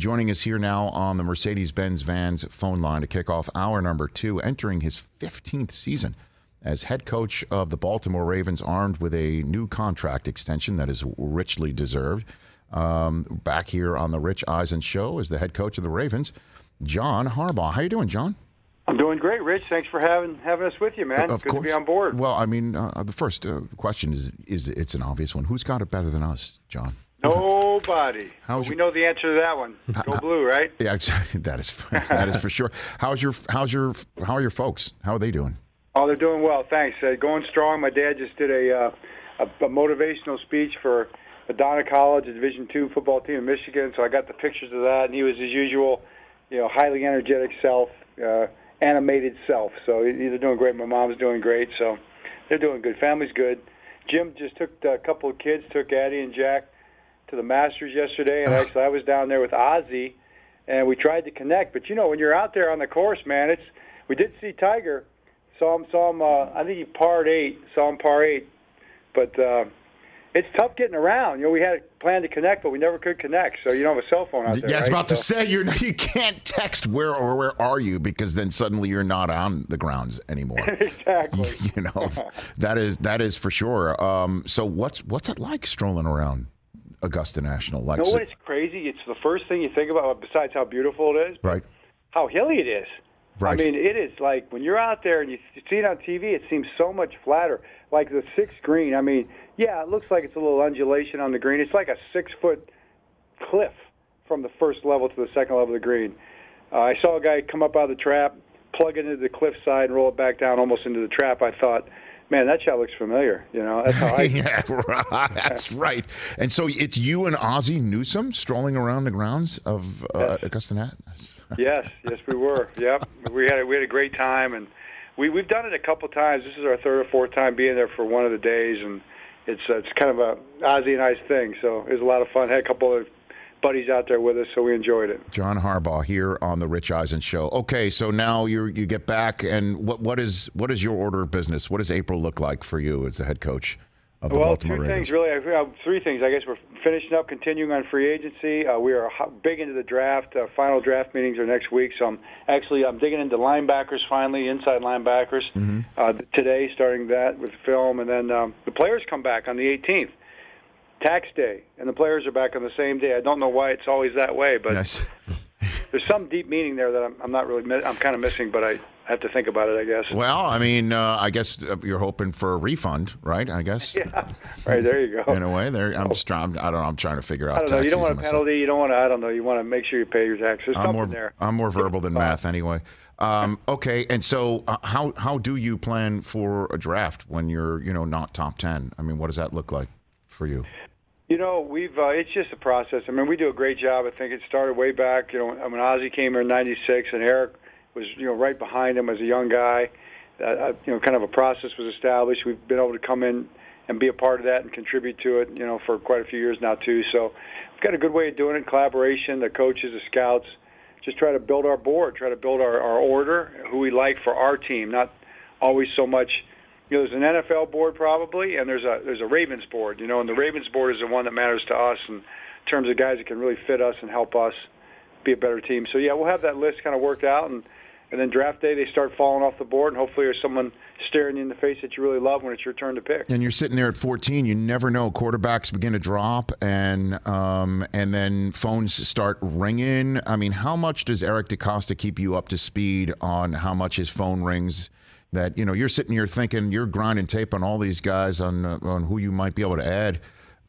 joining us here now on the Mercedes-Benz Vans phone line to kick off hour number 2, entering his 15th season as head coach of the Baltimore Ravens, armed with a new contract extension that is richly deserved. Back here on the Rich Eisen Show is the head coach of the Ravens, John Harbaugh. How you doing, John? I'm doing great, Rich. Thanks for having us with you, man. Of Good course. to be on board. Well, I mean, the first question is it's an obvious one. Who's got it better than us, John? Nobody. We know the answer to that one. Go blue, right? Yeah, that is for sure. How are your folks? How are they doing? Oh, they're doing well, thanks. Going strong. My dad just did a motivational speech for Madonna College, a Division II football team in Michigan. So I got the pictures of that, and he was his usual, highly energetic self, animated self. So he's doing great. My mom's doing great. So they're doing good. Family's good. Jim just took a couple of kids, took Addie and Jack to the Masters yesterday, and actually I was down there with Ozzy, and we tried to connect. But when you're out there on the course, man, we did see Tiger. Saw him. I think he parred 8. Saw him par 8, but it's tough getting around. We had planned to connect, but we never could connect. So you don't have a cell phone out there. Yeah, I was right? about to say you can't text where are you, because then suddenly you're not on the grounds anymore. Exactly. that is for sure. So what's it like strolling around Augusta National? Like, what? It's crazy. It's the first thing you think about, besides how beautiful it is. Right. How hilly it is. Right. I mean, it is like when you're out there and you see it on TV, it seems so much flatter. Like the 6th green, I mean, yeah, it looks like it's a little undulation on the green. It's like a 6-foot cliff from the first level to the second level of the green. I saw a guy come up out of the trap, plug it into the cliff side, and roll it back down almost into the trap. I thought, man, that shot looks familiar. That's how I. Yeah, that's right. And so it's you and Ozzie Newsome strolling around the grounds of Augusta National. Yes, we were. Yep, we had a great time, and we've done it a couple times. This is our 3rd or 4th time being there for one of the days, and it's kind of a Ozzie and I's thing. So it was a lot of fun. Had a couple of buddies out there with us, so we enjoyed it. John Harbaugh here on the Rich Eisen Show. Okay, so now you get back, and what is your order of business? What does April look like for you as the head coach of the Baltimore Ravens? 2 things really. I have 3 things. I guess we're finishing up, continuing on free agency. We are big into the draft. Final draft meetings are next week, so I'm digging into linebackers finally, inside linebackers today, starting that with film, and then the players come back on the 18th. Tax day, and the players are back on the same day. I don't know why it's always that way, but yes. There's some deep meaning there that I'm kind of missing, but I have to think about it, I guess. Well, I mean, I guess you're hoping for a refund, right? I guess. Yeah. Right, there you go. In a way, I'm trying to figure out. I don't know. You don't want a penalty. You don't want to. I don't know. You want to make sure you pay your taxes. I'm more verbal than math, anyway. Okay, and so how do you plan for a draft when you're not top 10? I mean, what does that look like for you? It's just a process. I mean, we do a great job. I think it started way back. When Ozzie came here in '96, and Eric was right behind him as a young guy. Kind of a process was established. We've been able to come in and be a part of that and contribute to it. For quite a few years now too. So we've got a good way of doing it. Collaboration, the coaches, the scouts. Just try to build our board. Try to build our order. Who we like for our team. Not always so much. There's an NFL board probably, and there's a Ravens board, and the Ravens board is the one that matters to us in terms of guys that can really fit us and help us be a better team. So, yeah, we'll have that list kind of worked out, and then draft day they start falling off the board, and hopefully there's someone staring you in the face that you really love when it's your turn to pick. And you're sitting there at 14. You never know. Quarterbacks begin to drop, and then phones start ringing. I mean, how much does Eric DeCosta keep you up to speed on how much his phone rings? That you're sitting here thinking you're grinding tape on all these guys on who you might be able to add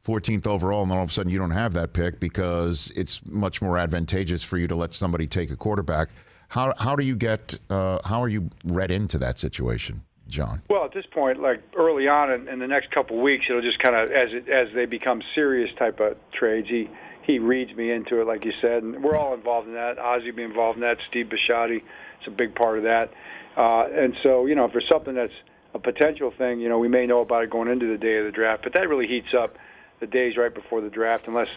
14th overall, and then all of a sudden you don't have that pick because it's much more advantageous for you to let somebody take a quarterback. How are you read into that situation, John? Well, at this point, like early on in the next couple of weeks, it'll just kind of as they become serious type of trades. He reads me into it, like you said, and we're all involved in that. Ozzie will be involved in that. Steve Bisciotti is a big part of that. And so, if there's something that's a potential thing, we may know about it going into the day of the draft. But that really heats up the days right before the draft, unless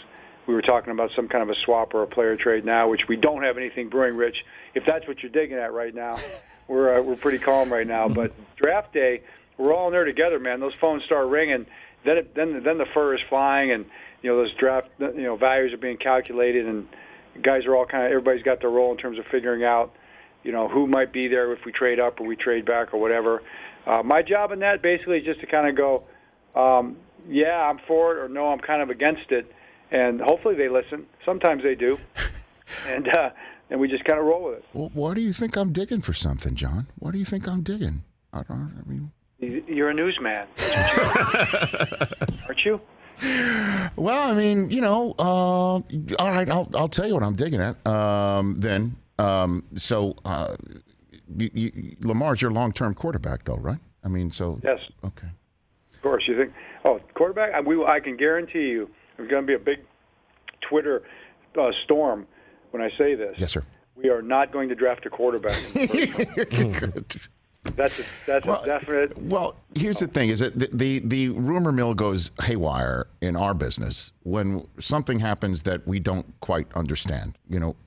we were talking about some kind of a swap or a player trade now, which we don't have anything brewing, Rich. If that's what you're digging at right now, we're pretty calm right now. But draft day, we're all in there together, man. Those phones start ringing. Then the fur is flying, and those draft values are being calculated, and guys are all everybody's got their role in terms of figuring out, who might be there if we trade up or we trade back or whatever. My job in that basically is just to kind of go, yeah, I'm for it, or no, I'm kind of against it, and hopefully they listen. Sometimes they do, and we just kind of roll with it. Well, why do you think I'm digging for something, John? Why do you think I'm digging? I mean, you're a newsman, aren't you? Well, I mean, all right, I'll tell you what I'm digging at. Lamar's your long-term quarterback, though, right? I mean, so yes. Okay. Of course, you think, quarterback? I can guarantee you there's going to be a big Twitter storm when I say this. Yes, sir. We are not going to draft a quarterback in the first round. That's a definite. Well, here's the thing: is that the rumor mill goes haywire in our business when something happens that we don't quite understand.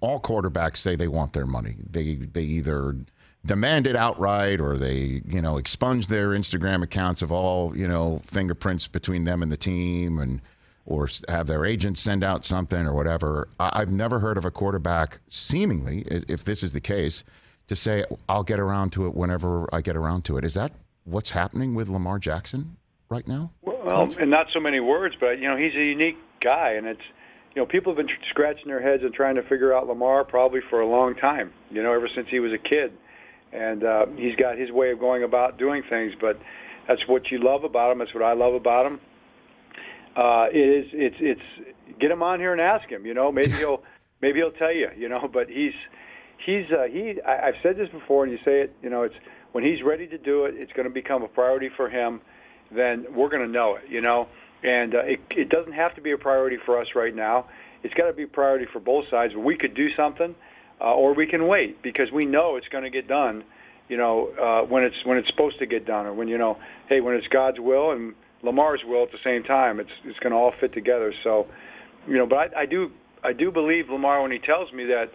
All quarterbacks say they want their money. They either demand it outright, or they expunge their Instagram accounts of all fingerprints between them and the team, or have their agents send out something or whatever. I've never heard of a quarterback, seemingly, if this is the case, to say, I'll get around to it whenever I get around to it. Is that what's happening with Lamar Jackson right now? Well, and not so many words, but, he's a unique guy, and it's, people have been scratching their heads and trying to figure out Lamar probably for a long time, ever since he was a kid. And he's got his way of going about doing things, but that's what you love about him. That's what I love about him. It's get him on here and ask him, maybe he'll tell you, but I've said this before, and you say it, it's when he's ready to do it, it's going to become a priority for him. Then we're going to know it, and it doesn't have to be a priority for us right now. It's got to be a priority for both sides. We could do something, or we can wait because we know it's going to get done, when it's supposed to get done, or when when it's God's will and Lamar's will at the same time, it's going to all fit together. So, but I do believe Lamar when he tells me that.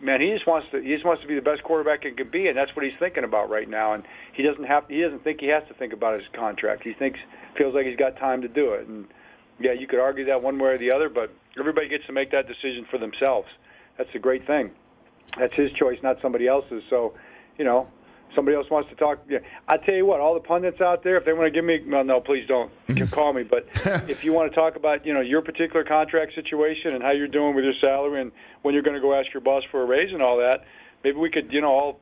Man, he just wants to be the best quarterback he can be, and that's what he's thinking about right now. And he doesn't think he has to think about his contract. He feels like he's got time to do it. And yeah, you could argue that one way or the other, but everybody gets to make that decision for themselves. That's the great thing. That's his choice, not somebody else's. So, somebody else wants to talk. Yeah, I tell you what, all the pundits out there, if they want to give me, well, no, please don't. You can call me. But if you want to talk about, your particular contract situation and how you're doing with your salary and when you're going to go ask your boss for a raise and all that, maybe we could, all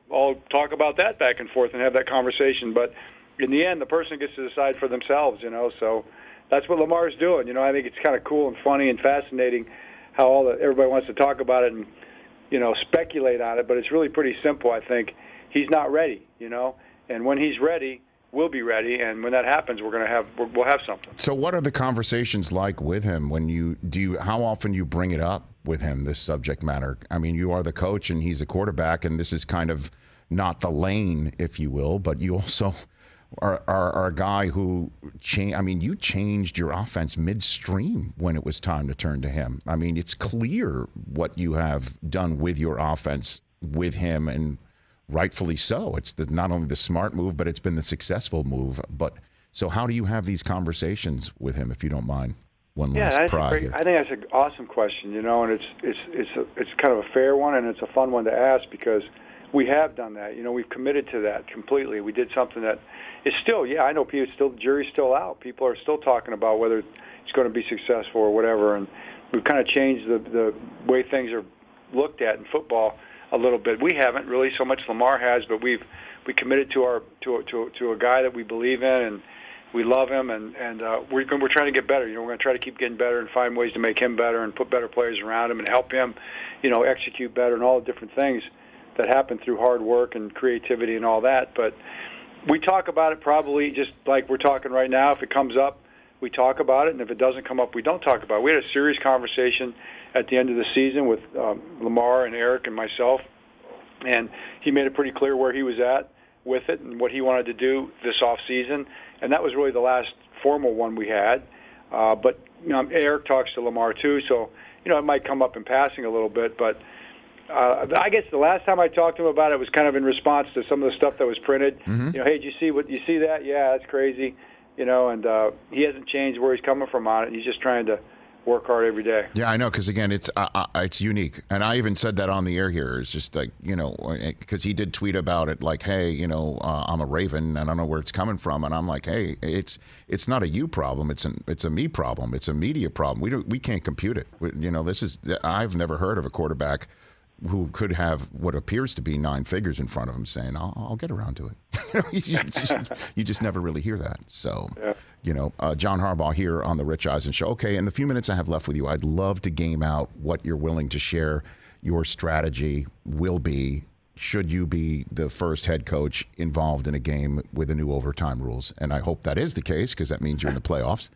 talk about that back and forth and have that conversation. But in the end, the person gets to decide for themselves, So that's what Lamar's doing. I think it's kind of cool and funny and fascinating how everybody wants to talk about it and, speculate on it. But it's really pretty simple, I think. He's not ready, and when he's ready, we'll be ready, and when that happens, we'll have something. So, what are the conversations like with him when how often you bring it up with him, this subject matter? I mean, you are the coach, and he's a quarterback, and this is kind of not the lane, if you will, but you also are a guy who you changed your offense midstream when it was time to turn to him. I mean, it's clear what you have done with your offense with him, and rightfully so. It's not only the smart move, but it's been the successful move. But so, how do you have these conversations with him, if you don't mind? I think that's an awesome question. And it's kind of a fair one, and it's a fun one to ask because we have done that. We've committed to that completely. We did something that is still, I know the jury's still out. People are still talking about whether it's going to be successful or whatever, and we've kind of changed the way things are looked at in football a little bit. We haven't really so much. Lamar has, but we committed to a guy that we believe in, and we love him, and we're trying to get better. We're going to try to keep getting better and find ways to make him better and put better players around him and help him, execute better and all the different things that happen through hard work and creativity and all that. But we talk about it probably just like we're talking right now. If it comes up, we talk about it, and if it doesn't come up, we don't talk about it. We had a serious conversation at the end of the season with Lamar and Eric and myself, and he made it pretty clear where he was at with it and what he wanted to do this offseason, and that was really the last formal one we had. But Eric talks to Lamar too, so it might come up in passing a little bit. But I guess the last time I talked to him about it was kind of in response to some of the stuff that was printed. Mm-hmm. Hey, did you see that? Yeah, that's crazy. And he hasn't changed where he's coming from on it. He's just trying to work hard every day. Yeah, I know, because again, it's unique, and I even said that on the air here. It's just like, because he did tweet about it, like, hey, I'm a Raven, and I don't know where it's coming from, and I'm like, hey, it's not a you problem, it's a me problem, it's a media problem. We can't compute it. I've never heard of a quarterback who could have what appears to be 9 figures in front of him saying, I'll get around to it. You just never really hear that. So, John Harbaugh here on the Rich Eisen Show. Okay, in the few minutes I have left with you, I'd love to game out what you're willing to share your strategy will be should you be the first head coach involved in a game with the new overtime rules. And I hope that is the case, because that means you're in the playoffs.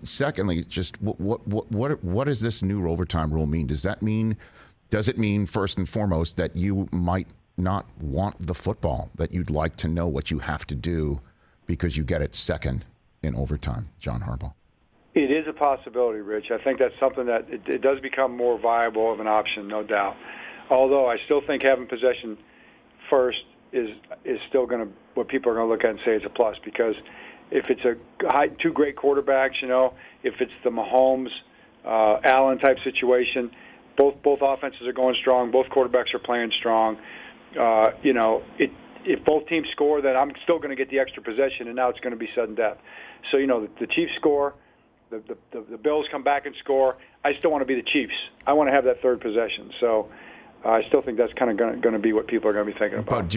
Secondly, just what does this new overtime rule mean? Does it mean, first and foremost, that you might not want the football, that you'd like to know what you have to do because you get it second in overtime? John Harbaugh. It is a possibility, Rich. I think that's something that it does become more viable of an option, no doubt. Although I still think having possession first is still going to, what people are going to look at and say is a plus, because if it's two great quarterbacks, if it's the Mahomes, Allen type situation, both offenses are going strong, both quarterbacks are playing strong. If both teams score, then I'm still going to get the extra possession, and now it's going to be sudden death. So the Chiefs score, the Bills come back and score. I still want to be the Chiefs. I want to have that third possession. So I still think that's kind of going to be what people are going to be thinking about. But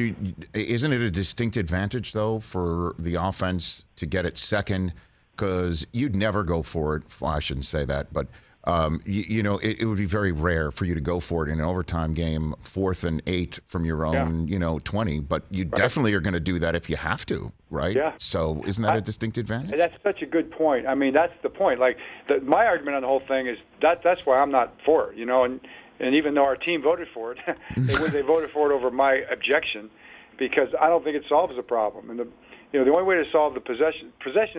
isn't it a distinct advantage, though, for the offense to get it second? Because you'd never go for it. Well, I shouldn't say that, but it would be very rare for you to go for it in an overtime game, 4th and 8 from your own, 20. But you definitely are going to do that if you have to, right? Yeah. So isn't that a distinct advantage? That's such a good point. I mean, that's the point. Like, my argument on the whole thing is that's why I'm not for it, And even though our team voted for it, they voted for it over my objection, because I don't think it solves the problem. And the only way to solve the possession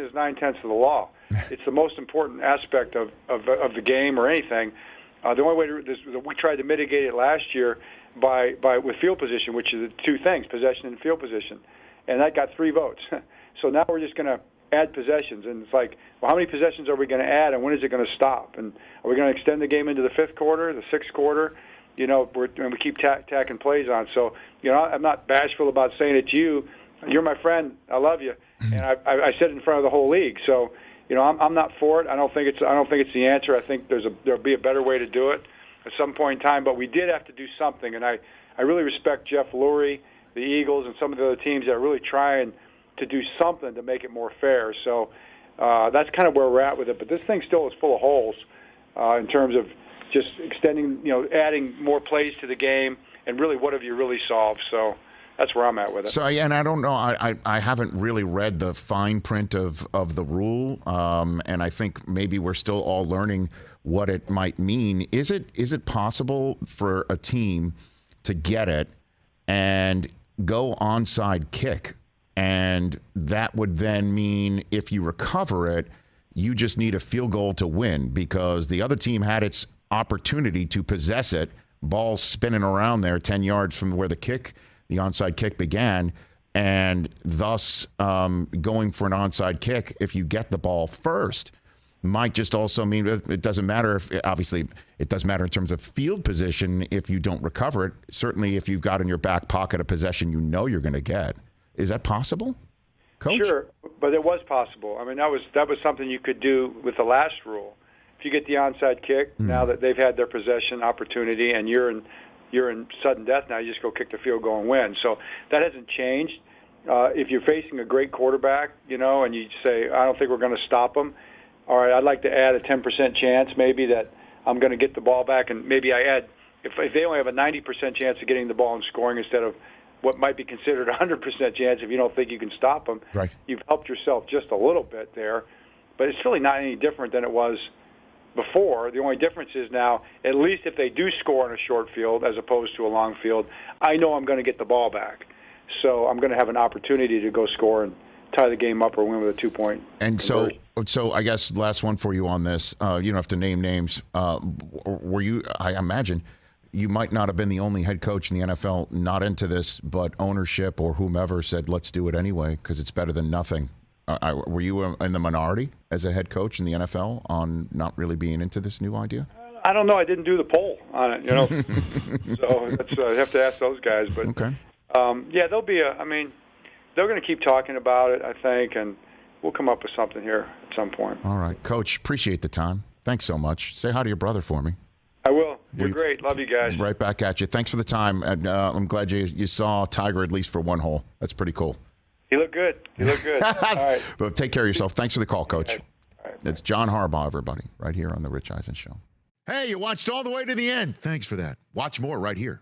is 9/10 of the law. It's the most important aspect of the game or anything. The only way we tried to mitigate it last year with field position, which is the two things, possession and field position, and that got 3 votes. So now we're just going to add possessions, and it's like, well, how many possessions are we going to add, and when is it going to stop? And are we going to extend the game into the 5th quarter, the 6th quarter? We keep tacking plays on. So, I'm not bashful about saying it to you. You're my friend. I love you, and I said it in front of the whole league. So, I'm not for it. I don't think it's the answer. I think there'll be a better way to do it at some point in time. But we did have to do something, and I really respect Jeff Lurie, the Eagles, and some of the other teams that are really trying to do something to make it more fair. So that's kind of where we're at with it. But this thing still is full of holes in terms of just extending, adding more plays to the game, and really, what have you really solved? So that's where I'm at with it. So, and I don't know. I haven't really read the fine print of the rule, and I think maybe we're still all learning what it might mean. Is it possible for a team to get it and go onside kick? And that would then mean if you recover it, you just need a field goal to win, because the other team had its opportunity to possess it, ball spinning around there 10 yards from where the onside kick began, and thus going for an onside kick, if you get the ball first, might just also mean it doesn't matter obviously it does matter in terms of field position if you don't recover it. Certainly if you've got in your back pocket a possession you're going to get. Is that possible, Coach? Sure, but it was possible. I mean, that was something you could do with the last rule. If you get the onside kick, now that they've had their possession opportunity and you're in sudden death now, you just go kick the field goal and win. So that hasn't changed. If you're facing a great quarterback, and you say, I don't think we're going to stop him, all right, I'd like to add a 10% chance maybe that I'm going to get the ball back, and maybe I add, if they only have a 90% chance of getting the ball and scoring instead of what might be considered a 100% chance if you don't think you can stop them. Right. You've helped yourself just a little bit there, but it's really not any different than it was before. The only difference is now, at least if they do score on a short field as opposed to a long field, I know I'm going to get the ball back. So I'm going to have an opportunity to go score and tie the game up or win with a 2-point And conversion. So I guess last one for you on this. You don't have to name names. Were you, I imagine, you might not have been the only head coach in the NFL not into this, but ownership or whomever said, let's do it anyway because it's better than nothing. Were you in the minority as a head coach in the NFL on not really being into this new idea? I don't know. I didn't do the poll on it, so that's I have to ask those guys. But okay. Yeah, there'll be they're going to keep talking about it, I think, and we'll come up with something here at some point. All right, Coach. Appreciate the time. Thanks so much. Say hi to your brother for me. I will. You're great. Love you guys. Right back at you. Thanks for the time. And I'm glad you saw Tiger at least for one hole. That's pretty cool. He looked good. All right. But take care of yourself. Thanks for the call, Coach. All right, it's John Harbaugh, everybody, right here on the Rich Eisen Show. Hey, you watched all the way to the end. Thanks for that. Watch more right here